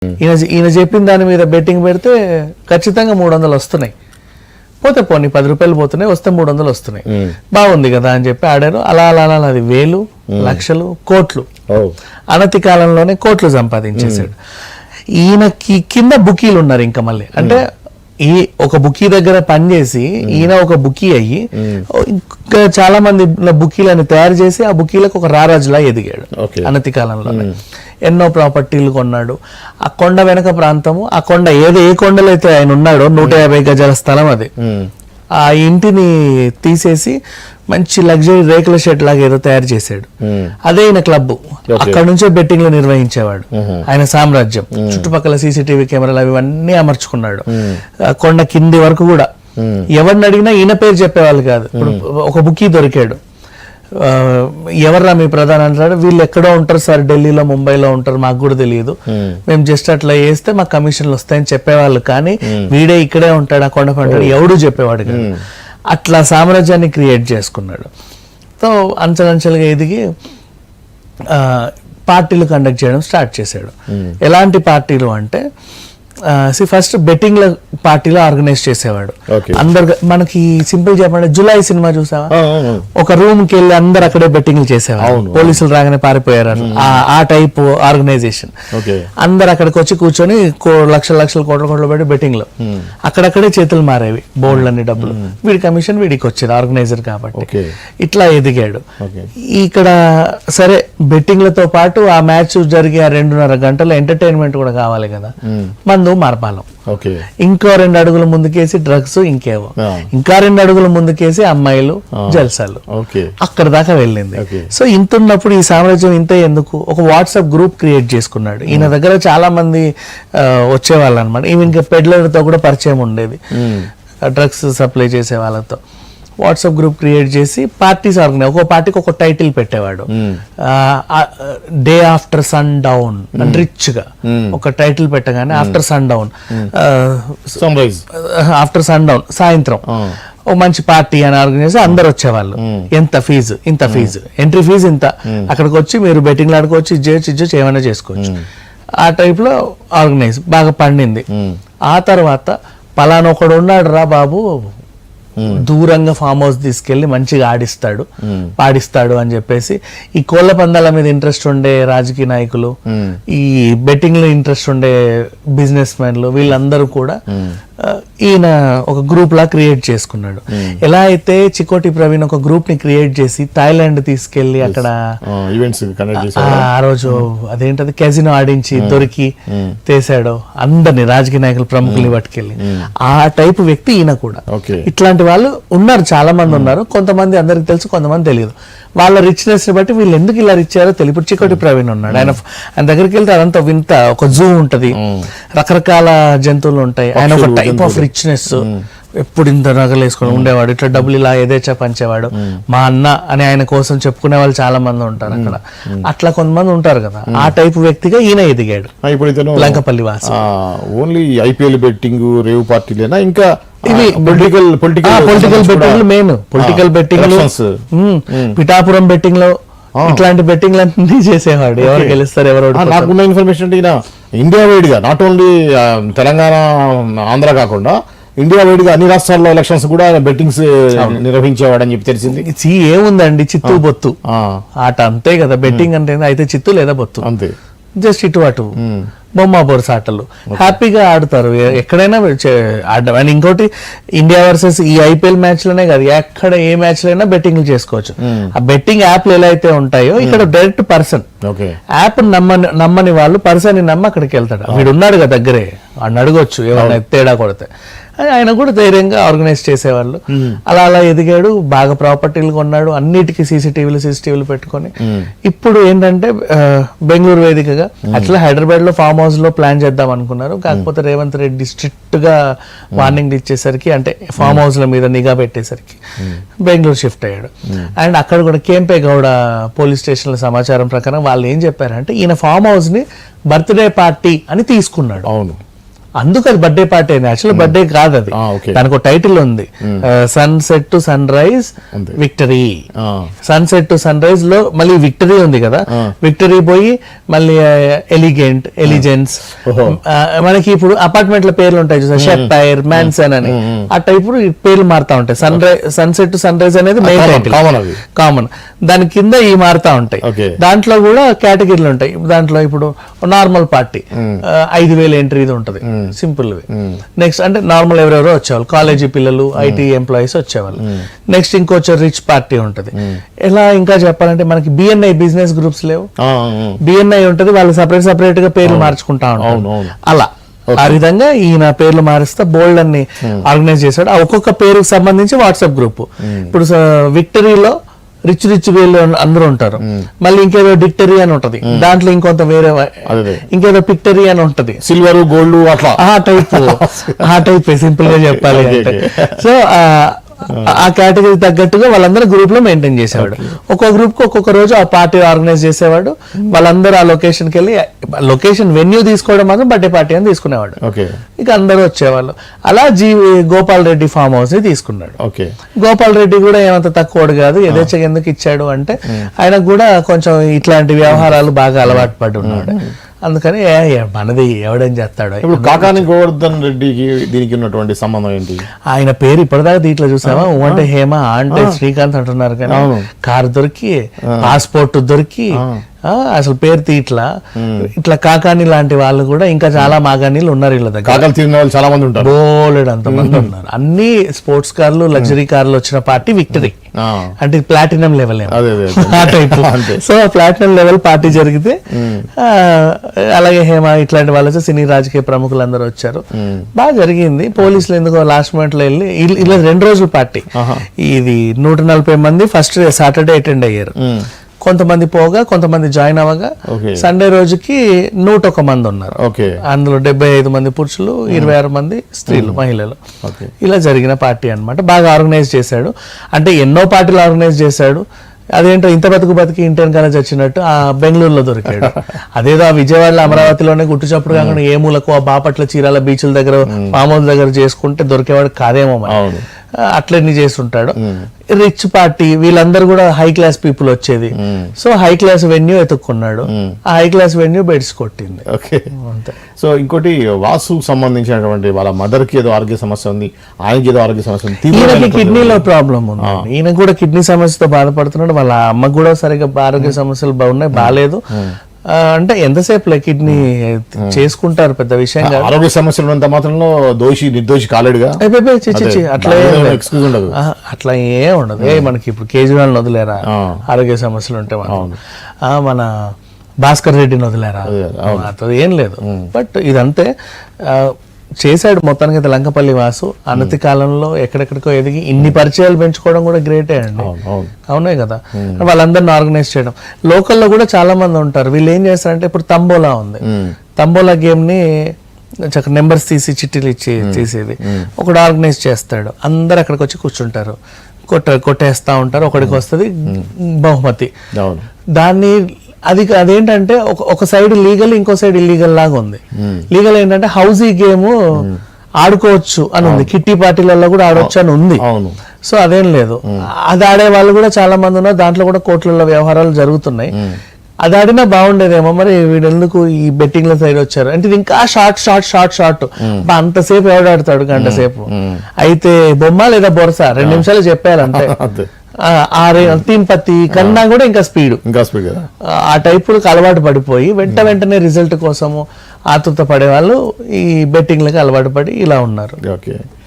ఈయన చెప్పిన దాని మీద బెట్టింగ్ పెడితే ఖచ్చితంగా 300 వస్తున్నాయి. పోతే పోనీ 10 రూపాయలు పోతున్నాయి, వస్తే 300 వస్తున్నాయి, బాగుంది కదా అని చెప్పి ఆడారు. అలా అలా అలా అది వేలు, లక్షలు, కోట్లు, అనతి కాలంలోనే కోట్లు సంపాదించేశాడు. ఈయనకి కింద బుకీలు ఉన్నారు ఇంకా మళ్ళీ. అంటే ఈ ఒక బుకీ దగ్గర పనిచేసి ఈయన ఒక బుకీ అయ్యి ఇంకా చాలా మంది బుకీలను తయారు చేసి ఆ బుకీలకు ఒక రారాజులా ఎదిగాడు అనతి కాలంలోనే. ఎన్నో ప్రాపర్టీలు కొన్నాడు. ఆ కొండ వెనక ప్రాంతము, ఆ కొండ ఏ కొండలో అయితే ఆయన ఉన్నాడో 150 గజాల స్థలం అది. ఆ ఇంటిని తీసేసి మంచి లగ్జరీ రేకుల షెడ్ లాగా ఏదో తయారు చేశాడు. అదే ఈయన క్లబ్. అక్కడ నుంచే బెట్టింగ్లు నిర్వహించేవాడు. ఆయన సామ్రాజ్యం చుట్టుపక్కల సీసీటీవీ కెమెరాలు అవన్నీ అమర్చుకున్నాడు. కొండ కింది వరకు కూడా ఎవరిని అడిగినా ఈయన పేరు చెప్పేవాళ్ళు కాదు. ఇప్పుడు ఒక బుకీ దొరికాడు, ఎవర్రా మీ ప్రధాని అంటాడు, వీళ్ళు ఎక్కడో ఉంటారు సార్, ఢిల్లీలో ముంబైలో ఉంటారు, మాకు కూడా తెలియదు, మేము జస్ట్ అట్లా చేస్తే మాకు కమిషన్లు వస్తాయని చెప్పేవాళ్ళు. కానీ వీడే ఇక్కడే ఉంటాడు, ఆ కొండ పంటాడు, ఎవడు చెప్పేవాడు కాదు. అట్లా సామ్రాజ్యాన్ని క్రియేట్ చేసుకున్నాడు. సో అంచెలంచెలుగా ఎదిగి పార్టీలు కండక్ట్ చేయడం స్టార్ట్ చేశాడు. ఎలాంటి పార్టీలు అంటే ఫస్ట్ బెట్టింగ్ల పార్టీలో ఆర్గనైజ్ చేసేవాడు. అందరు మనకి సింపుల్ చెప్పండి, జులై సినిమా చూసావా, ఒక రూమ్ కి వెళ్ళి అందరు అక్కడే బెట్టింగ్లు చేసేవారు, పోలీసులు రాగానే పారిపోయారు. ఆ టైప్ ఆర్గనైజేషన్. అందరు అక్కడికి వచ్చి కూర్చొని లక్షల లక్షల కోట్ల పెట్టి బెట్టింగ్లు, అక్కడక్కడే చేతులు మారేవి, బోల్డ్లన్నీ డబ్బులు. వీడి కమిషన్ వీడికి వచ్చేది, ఆర్గనైజర్ కాబట్టి. ఇట్లా ఎదిగాడు. ఇక్కడ సరే బెట్టింగ్లతో పాటు ఆ మ్యాచ్ జరిగే 2.5 గంటల ఎంటర్టైన్మెంట్ కూడా కావాలి కదా. మందు, మార్పాలం, ఇంకో 2 అడుగులు ముందుకేసి డ్రగ్స్, ఇంకేవో ఇంకా 2 అడుగులు ముందుకేసి అమ్మాయిలు, జల్సాలు, అక్కడ దాకా వెళ్ళింది. సో ఇంతున్నప్పుడు ఈ సామ్రాజ్యం ఇంత ఎందుకు, ఒక వాట్సాప్ గ్రూప్ క్రియేట్ చేసుకున్నాడు. ఈయన దగ్గర చాలా మంది వచ్చేవాళ్ళు అనమాట. ఇంకా పెడ్లర్తో కూడా పరిచయం ఉండేది, డ్రగ్స్ సప్లై చేసే వాళ్ళతో. వాట్సాప్ గ్రూప్ క్రియేట్ చేసి పార్టీస్ ఆర్గనైజ్, ఒక పార్టీకి ఒక టైటిల్ పెట్టేవాడు. డే ఆఫ్టర్ సన్ డౌన్ అని రిచ్ గా ఒక టైటిల్ పెట్టగానే after sundown, after sundown సాయంత్రం ఓ మంచి పార్టీ అని ఆర్గనైజ్, అందరు వచ్చేవాళ్ళు. ఎంత ఫీజు, ఇంత ఫీజు, ఎంట్రీ ఫీజు ఇంత, అక్కడికి వచ్చి మీరు బెట్టింగ్లు ఆడుకోవచ్చు, ఇజ్జేయచ్చు, ఏమైనా చేసుకోవచ్చు. ఆ టైప్ లో ఆర్గనైజ్ బాగా పండింది. ఆ తర్వాత పలానా ఒకడు ఉన్నాడు రా బాబు, దూరంగా ఫామ్ హౌస్ తీసుకెళ్లి మంచిగా ఆడిస్తాడు, పాడిస్తాడు అని చెప్పేసి ఈ కోళ్ల పందాల మీద ఇంట్రెస్ట్ ఉండే రాజకీయ నాయకులు, ఈ బెట్టింగ్ లో ఇంట్రెస్ట్ ఉండే బిజినెస్ మెన్లు, వీళ్ళందరూ కూడా ఈయన ఒక గ్రూప్ లా క్రియేట్ చేసుకున్నాడు. ఎలా అయితే చికోటి ప్రవీణ్ ఒక గ్రూప్ ని క్రియేట్ చేసి థాయిలాండ్ తీసుకెళ్లి అక్కడ ఆ రోజు అదేంటది కెజినో ఆడించి దొరికి తీసాడో అందరిని, రాజకీయ నాయకులు, ప్రముఖుల్ని పట్టుకెళ్ళి, ఆ టైపు వ్యక్తి ఈయన కూడా. ఇట్లాంటి వాళ్ళు ఉన్నారు, చాలా మంది ఉన్నారు. కొంతమంది అందరికి తెలుసు, కొంతమంది తెలియదు. వాళ్ళ రిచ్నెస్ ని బట్టి వీళ్ళు ఎందుకు ఇలా రిచ్చారో తెలియదు. ఇప్పుడు చికోటి ప్రవీణ్ ఉన్నాడు, ఆయన దగ్గరికి వెళ్తే అదంతా వింత, ఒక జూ ఉంటది, రకరకాల జంతువులు ఉంటాయి. ఆయన ఒక టైప్ ఆఫ్ రిచ్నెస్, ఎప్పుడు ఇంత నగలు వేసుకొని ఉండేవాడు, ఇట్లా డబ్బులు ఇలా ఏదేచా పంచేవాడు. మా అన్న అని ఆయన కోసం చెప్పుకునే వాళ్ళు చాలా మంది ఉంటారు అక్కడ. అట్లా కొంతమంది ఉంటారు కదా, ఆ టైప్ వ్యక్తిగా ఈయన ఎదిగాడు. ఇప్పుడు లంకపల్లి వాసి ఓన్లీ ఐపీఎల్ బెట్టింగ్, రేవ్ పార్టీలేనా, ఇంకా ఇవి పొలిటికల్ బెట్టింగ్లు, మెయిన్ పొలిటికల్ బెట్టింగ్లు, పిఠాపురం బెట్టింగ్ లో ఇట్లాంటి బెట్టింగ్లు అన్ని చేసేవాడు. ఎవరు గెలుస్తారు, ఎవరు. నాకున్న ఇన్ఫర్మేషన్ అంటే ఇండియా వైడ్ గా, నాట్ ఓన్లీ తెలంగాణ, ఆంధ్ర కాకుండా ఇండియా వైడ్ గా అన్ని రాష్ట్రాల్లో ఎలక్షన్స్ కూడా బెట్టింగ్స్ నిర్వహించేవాడని చెప్పి తెలిసింది. ఏముందండి, చిత్తు బొత్తు ఆట అంతే కదా. బెట్టింగ్ అంటే అయితే చిత్తు లేదా బొత్తు అంతే, జస్ట్ ఇటు అటు బొమ్మ బొరుస ఆటలు హ్యాపీగా ఆడుతారు ఎక్కడైనా ఆడడం. అండ్ ఇంకోటి, ఇండియా వర్సెస్ ఈ ఐపీఎల్ మ్యాచ్ లోనే కాదు, ఎక్కడ ఏ మ్యాచ్ లో అయినా బెట్టింగ్లు చేసుకోవచ్చు. ఆ బెట్టింగ్ యాప్లు ఎలా అయితే ఉంటాయో ఇక్కడ డైరెక్ట్ పర్సన్, యాప్ నమ్మని వాళ్ళు పర్సన్ ని నమ్మి అక్కడికి వెళ్తాడు. వీడు ఉన్నాడు కదా దగ్గరే, వాడిని అడగొచ్చు ఏమన్నా తేడా కొడితే. ఆయన కూడా ధైర్యంగా ఆర్గనైజ్ చేసేవాళ్ళు. అలా అలా ఎదిగాడు, బాగా ప్రాపర్టీలు కొన్నాడు, అన్నిటికీ సీసీటీవీలు పెట్టుకొని. ఇప్పుడు ఏంటంటే బెంగళూరు వేదికగా అట్లా హైదరాబాద్ లో ఫామ్ హౌస్ లో ప్లాన్ చేద్దాం అనుకున్నారు. కాకపోతే రేవంత్ రెడ్డి స్ట్రిక్ట్ గా వార్నింగ్ ఇచ్చేసరికి, అంటే ఫామ్ హౌస్ ల మీద నిఘా పెట్టేసరికి బెంగళూరు షిఫ్ట్ అయ్యాడు. అండ్ అక్కడ కూడా కేంపే గౌడ పోలీస్ స్టేషన్ల సమాచారం ప్రకారం వాళ్ళు ఏం చెప్పారంటే, ఈయన ఫామ్ హౌస్ ని బర్త్డే పార్టీ అని తీసుకున్నాడు. అవును, అందుకు అది బర్త్డే పార్టీ అని, యాక్చువల్ బర్త్డే కాదు అది, okay. దానికి ఒక టైటిల్ ఉంది, sunset to sunrise victory. Sunset to sunrise లో మళ్ళీ విక్టరీ ఉంది కదా, విక్టరీ పోయి మళ్ళీ ఎలిగెంట్, ఎలిజెన్స్, మనకి ఇప్పుడు అపార్ట్మెంట్ల పేర్లు ఉంటాయి చూసా, షెప్పైర్, మ్యాన్సన్ అని, ఆ టైప్ పేర్లు మారుతా ఉంటాయి. సన్సెట్ టు సన్ రైజ్ అనేది మెయిన్ టైటిల్, కామన్. దాని కింద ఈ మారుతా ఉంటాయి. దాంట్లో కూడా కేటగిరీలు ఉంటాయి. దాంట్లో ఇప్పుడు నార్మల్ పార్టీ 5,000 ఎంట్రీది ఉంటది, సింపుల్. నెక్స్ట్ అంటే నార్మల్ ఎవరెవరో వచ్చేవాళ్ళు, కాలేజీ పిల్లలు, ఐటీ ఎంప్లాయీస్ వచ్చేవాళ్ళు. నెక్స్ట్ ఇంకొచ్చే రిచ్ పార్టీ ఉంటది. ఎలా ఇంకా చెప్పాలంటే మనకి బిఎన్ఐ బిజినెస్ గ్రూప్స్ లేవు, బిఎన్ఐ ఉంటది, వాళ్ళు సపరేట్ గా పేర్లు మార్చుకుంటా ఉంటారు. అలా ఆ విధంగా ఈయన పేర్లు మారుస్తా బోల్డ్ అన్ని ఆర్గనైజ్ చేశాడు. ఆ ఒక్కొక్క పేరుకు సంబంధించి వాట్సాప్ గ్రూప్. ఇప్పుడు విక్టరీలో రిచ్ వీళ్ళు అందరూ ఉంటారు. మళ్ళీ ఇంకేదో డిక్టరీ అని ఉంటది, దాంట్లో ఇంకొంత వేరే ఇంకేదో పిక్టరీ అని ఉంటది, సిల్వర్ గోల్డ్ అట్లా ఆ టైప్ సింపుల్ గా చెప్పాలి అంటే. సో ఆ కేటగిరీ తగ్గట్టుగా వాళ్ళందరూ గ్రూప్ లో మెయింటైన్ చేసేవాడు. ఒక్కొక్క గ్రూప్ కు ఒక్కొక్క రోజు ఆ పార్టీ ఆర్గనైజ్ చేసేవాడు. వాళ్ళందరూ ఆ లొకేషన్ కి వెళ్ళి, లొకేషన్ వెన్యూ తీసుకోవడం మాత్రం బర్త్డే పార్టీ అని తీసుకునేవాడు. ఇక అందరూ వచ్చేవాళ్ళు. అలా గోపాల్ రెడ్డి ఫామ్ హౌస్ ని తీసుకున్నాడు. గోపాల్ రెడ్డి కూడా ఏమంత తక్కువడు కాదు, యథేచ్ఛగా ఎందుకు ఇచ్చాడు అంటే ఆయనకు కూడా కొంచెం ఇట్లాంటి వ్యవహారాలు బాగా అలవాటు పడి ఉన్నాడు. అందుకని మనది ఎవడేం చేస్తాడు. ఇప్పుడు కాకాని గోవర్ధన్ రెడ్డికి దీనికి ఉన్నటువంటి సంబంధం ఏంటి? ఆయన పేరు ఇప్పటిదాకా దీంట్లో చూసామా, అంటే హేమ అంటే శ్రీకాంత్ అంటున్నారు, కానీ కారు దొరికి, పాస్పోర్ట్ దొరికి, అసలు పేరు ఇట్లా కాకాని లాంటి వాళ్ళు కూడా ఇంకా చాలా మాగానీలు ఉన్నారు వీళ్ళ దగ్గర. చాలా మంది ఉంటారు, బోలెడు అంతమంది ఉన్నారు. అన్ని స్పోర్ట్స్ కార్లు, లగ్జరీ కార్లు వచ్చిన పార్టీ విక్టరీ, అంటే ప్లాటినం లెవెల్ ఆ type. So platinum level party జరిగితే అలాగే హేమ ఇట్లాంటి వాళ్ళు వచ్చి సినీ రాజకీయ ప్రముఖులు అందరూ వచ్చారు. బాగా జరిగింది. పోలీసులు ఎందుకో లాస్ట్ మూమెంట్ లో వెళ్ళి, ఇలా 2 రోజుల పార్టీ ఇది 140 మంది ఫస్ట్ సాటర్డే అటెండ్ అయ్యారు. కొంతమంది పోగా కొంతమంది జాయిన్ అవ్వగా సండే రోజుకి 101 మంది ఉన్నారు. అందులో 75 మంది పురుషులు, 26 మంది స్త్రీలు, మహిళలు. ఇలా జరిగిన పార్టీ అన్నమాట. బాగా ఆర్గనైజ్ చేశాడు. అంటే ఎన్నో పార్టీలు ఆర్గనైజ్ చేశాడు. అదేంటో ఇంత బతికి ఇంటర్న్ కాలేజ్ వచ్చినట్టు ఆ బెంగళూరులో దొరికాడు. అదేదో ఆ విజయవాడలో, అమరావతిలోనే గుట్టు చప్పుడు కాకుండా ఏ మూలకు ఆ బాపట్ల, చీరాల బీచ్ల దగ్గర, ఫామ్ హౌస్ దగ్గర చేసుకుంటే దొరికేవాడు కాదేమో మరి. అట్లన్నీ చేస్తుంటాడు. రిచ్ పార్టీ వీళ్ళందరూ కూడా హై క్లాస్ పీపుల్ వచ్చేది. సో హై క్లాస్ వెన్యూ ఎత్తుక్కున్నాడు. ఆ హై క్లాస్ వెన్యూ బెడ్స్ కొట్టింది. సో ఇంకోటి వాసు సంబంధించినటువంటి వాళ్ళ మదర్ కి ఏదో ఆరోగ్య సమస్య ఉంది, ఆయనకి ఏదో ఆరోగ్య సమస్య ఉంది, ఈయనకి కిడ్నీలో ప్రాబ్లం ఉంది. ఈయన కూడా కిడ్నీ సమస్యతో బాధపడుతున్నాడు. వాళ్ళ అమ్మకు కూడా సరిగ్గా ఆరోగ్య సమస్యలు బాగున్నాయి, బాగాలేదు. అంటే ఎంతసేపు కిడ్నీ చేసుకుంటారు, పెద్ద విషయం కాదు. ఆరోగ్య సమస్యలు ఉన్నంత మాత్రంలో నిర్దోషి కాలేడుగా. అట్లా ఏం ఉండదు. మనకి ఇప్పుడు కేజ్రీవాల్ వదిలేరా ఆరోగ్య సమస్యలు ఉంటే, మన భాస్కర్ రెడ్డిని వదిలేరా, అట్లా ఏం లేదు. బట్ ఇదంతే చేశాడు మొత్తానికి. అయితే లంకపల్లి వాసు అనతి కాలంలో ఎక్కడెక్కడికో ఎదిగి ఇన్ని పరిచయాలు పెంచుకోవడం కూడా గ్రేటే అండి. అవునే కదా, వాళ్ళందరిని ఆర్గనైజ్ చేయడం. లోకల్లో కూడా చాలా మంది ఉంటారు. వీళ్ళు ఏం చేస్తారంటే, ఇప్పుడు తంబోలా ఉంది, తంబోలా గేమ్ ని నెంబర్స్ తీసి చిట్టీలు ఇచ్చి తీసేది ఒకడు ఆర్గనైజ్ చేస్తాడు. అందరు అక్కడికి వచ్చి కూర్చుంటారు, కొట్టేస్తా ఉంటారు. ఒకడికి వస్తుంది బహుమతి. దాన్ని అదేంటంటే ఒక సైడ్ లీగల్, ఇంకో సైడ్ ఇల్లీగల్ లాగా ఉంది. లీగల్ ఏంటంటే హౌజీ గేమ్ ఆడుకోవచ్చు అని ఉంది, కిట్టి పార్టీలలో కూడా ఆడవచ్చు అని ఉంది. సో అదేం లేదు. అది ఆడే వాళ్ళు కూడా చాలా మంది ఉన్నారు. దాంట్లో కూడా కోట్లలో వ్యవహారాలు జరుగుతున్నాయి. అది ఆడినా బాగుండేదేమో, మరి వీడెందుకు ఈ బెట్టింగ్ల సైడ్ వచ్చారు అంటే. ఇది ఇంకా షార్ట్ అంతసేపు ఎవడాడతాడు, గంట సేపు. అయితే బొమ్మ లేదా బొరస 2 నిమిషాలు చెప్పారంటే, తీన్ పత్తి కన్నా కూడా ఇంకా స్పీడ్ ఆ టైపులకు అలవాటు పడిపోయి వెంటనే రిజల్ట్ కోసము ఆతృత పడే వాళ్ళు ఈ బెట్టింగ్లకి అలవాటు పడి ఇలా ఉన్నారు.